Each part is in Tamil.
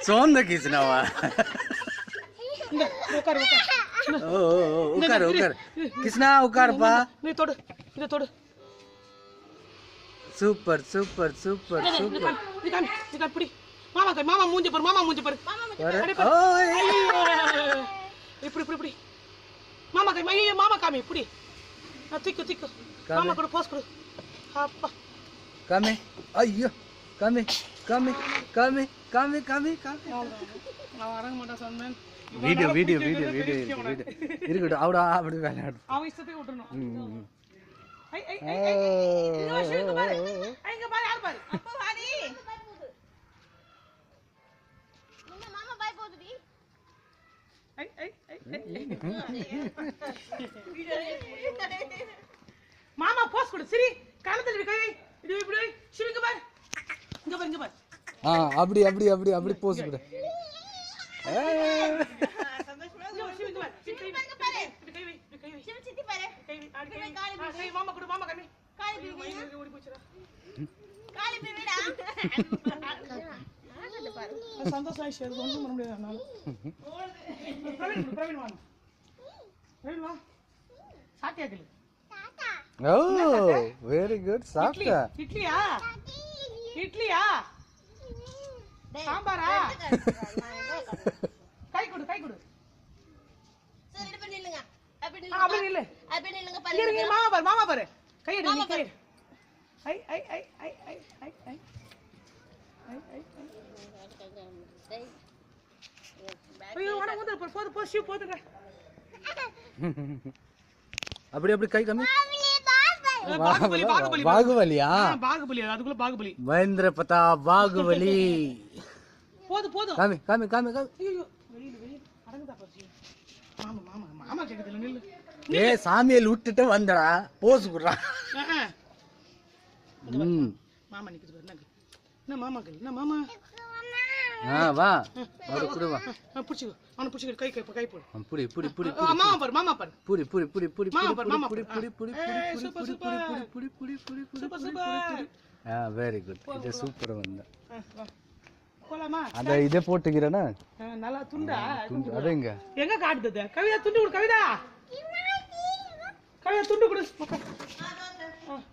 சோந்த கிருஷ்ணாவா? உட்காரு உட்காரு கிருஷ்ணா, உட்காருப்பா. Super super super super. மாமா மூஞ்சி பாரு, மாமா மூஞ்சி பாரு. இப்படி இப்படி இப்படி மாமா கை, ஐயோ மாமா காமி இப்படி. திக்கு திக்கு மாமா கூட போஸ் கொடு. அப்பா காமி, ஐயோ காமி காமி காமி காமி காமி காமி. நான் வரங்க மாட்டேன் சொன்னேன். வீடியோ வீடியோ வீடியோ வீடியோ இருக்கட்டும். அவடா அப்படி விளையாடு. அவன் இஷ்டத்துக்கு விட்டுறணும். ஐ ஐ ஐ இங்க பாரு, யார் பாரு. அப்பா வாடி. மாமா பாய் போடுடி. ஐ ஐ ஐ மாமா போஸ் கொடு. சரி காலத்துல கை இது இப்படி சிவிங்க பாரு. இங்க பாரு, இங்க பாரு. அப்படி அப்படி அப்படி அப்படி போஸ் கொடு. சந்தோஷமா சிவிங்க பாரு. சிவிங்க பாரு. கை வை, கை வை. சித்தி பாரு. கை வை. கை மாமா கொடு, மாமா கம்மி. காலி போய் ஓடி போச்சுடா. காலி போய் விடா. பாரு. சந்தோஷம் ஆயிடுச்சு. அது ஒண்ணும் பண்ண முடியாது என்னால. பிரவீன் வா. பிரவீன் வா. சாப்பிட்டியா கிளு? ஓ வெரி குட். சாப்பிட்டா? இட்லியா? இட்லியா? சாம்பாரா? கை கொடு, கை கொடு. சரி இது பண்ணி நில்லுங்க. அப்படி நில்லு. அப்படி நில்லுங்க பாருங்க. இருங்க மாமா பாரு, மாமா பாரு. கை எடு, நீ கை. ஐ ஐ ஐ ஐ ஐ ஐ ஐ ஐ ஐ. ஐயோ வட வந்து போடு போ ஷூ போடுங்க. அப்படி அப்படி கை காமி. பாகுபலி பாகுபலி பாகுபலியா? பாகுபலி அதுக்குள்ள பாகுபலி. மகேந்திர பிரதாப் பாகுபலி. போதும் காமி காமி காமி காமி. ஐயோ வெளியில அடங்குதா பாரு. மாமா மாமா மாமா கேக்குதுல நில்லு. சாமியல் விட்டுட்டு வந்தடா. போஸ் குடுறா. மாமா நிக்குது பாரு. என்ன மாமா கேளு. என்ன மாமா? வா அவரு குடு வா. புடிச்சு அவன புடிச்சு கை கை கை போடு. புடி புடி புடி. மாமா பாரு, மாமா பாரு. புடி புடி புடி புடி மாமா பாரு, மாமா புடி புடி புடி புடி சூப்பர் புடி சூப்பர் புடி புடி புடி புடி புடி. Super super. Very good. இது சூப்பரா வந்த. போலாமா? அத இதே போட்டுக்கிறேனா? நல்லா துண்டா. துண்டு அதங்க. எங்க காட்டுது? கவிதா துண்டு கொடு. கவிதா கவிதா துண்டு கொடு.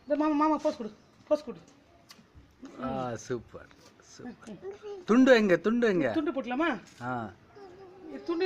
இந்த மாமா மாமா போஸ் கொடு, போஸ் கொடு. Super super. துண்டு எங்க? துண்டு எங்க? துண்டு போடலாமா? துண்டு